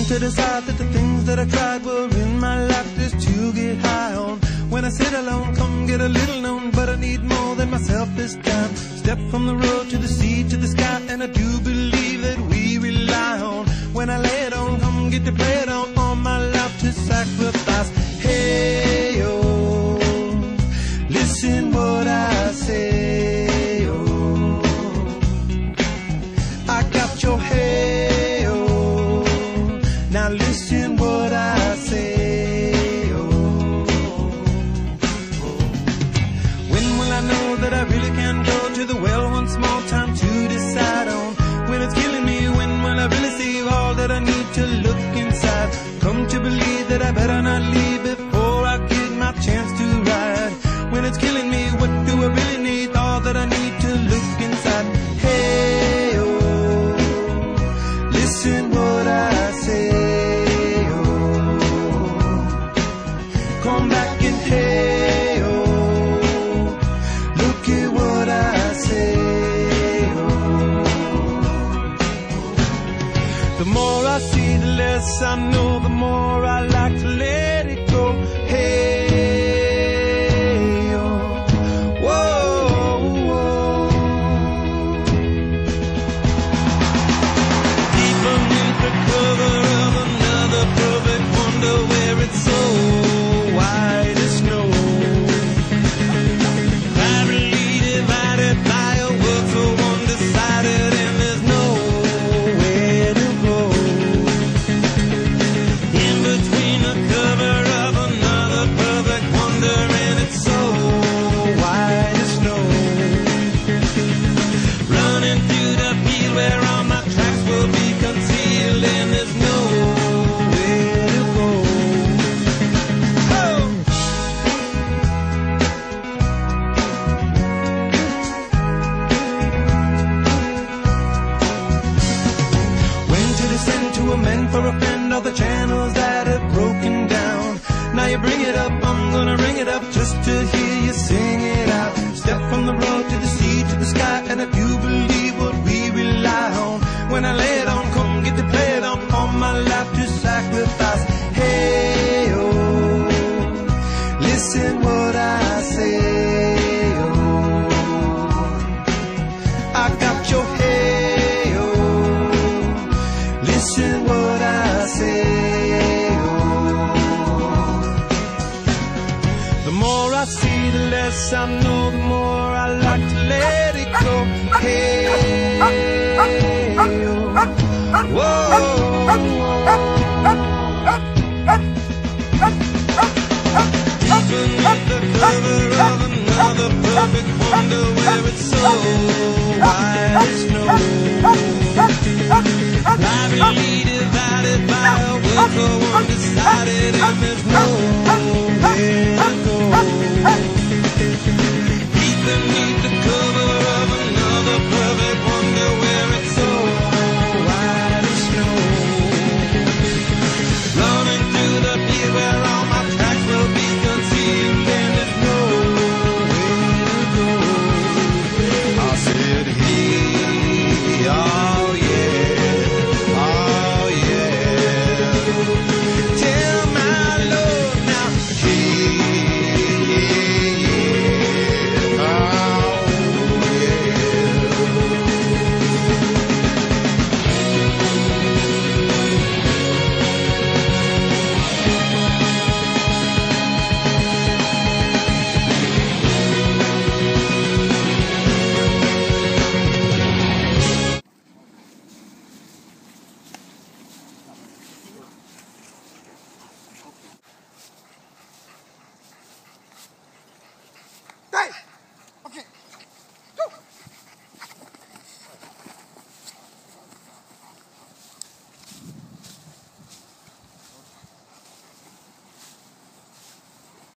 Come to decide that the things that I tried were in my life just to get high on. When I sit alone, come get a little known, but I need more than myself this time. Step from the road to the sea to the sky, and I do believe that we rely on. When I lay it on, come get to play it on, all my life to sacrifice. Hey, oh, listen what I say, oh, I got your hey, oh, now listen what I say, oh, when will I know that I really can go to the well one small time to decide on? When it's killing me, when will I really see all that I need to look inside? Come to believe that I better not leave before I get my chance to ride. When it's killing me, what do I really need? All that I need to look inside. Hey, oh, listen what I say, oh, come back and hey, oh, look at what I say, oh. The more I see, the less I know, the more I like to let it go. Hey, oh, whoa, whoa. Deep beneath the cover of another perfect wonder, where it's so white as snow, privately divided by a world so undecided, and there's nowhere to go. In between the cover of another perfect wonder, and it's so white as snow, running through the field where all my tracks will be concealed, and there's nowhere to go. Oh! When to descend to amend for a friend all the channels that have broken down. Now you bring it up, I'm gonna ring it up just to hear you sing it out. Step from the road to the sea to the sky, and I do believe what we rely on. When I lay it on, come get to play it on, all my life to sacrifice. Hey, oh, listen what I say, oh, I got your hey, oh, listen what I say, oh. The more I see, the less I know, the more I like to let it go. Hey, oh, whoa, deep beneath the cover of another perfect wonder, where it's so white as snow, privately divided by a world so undecided, and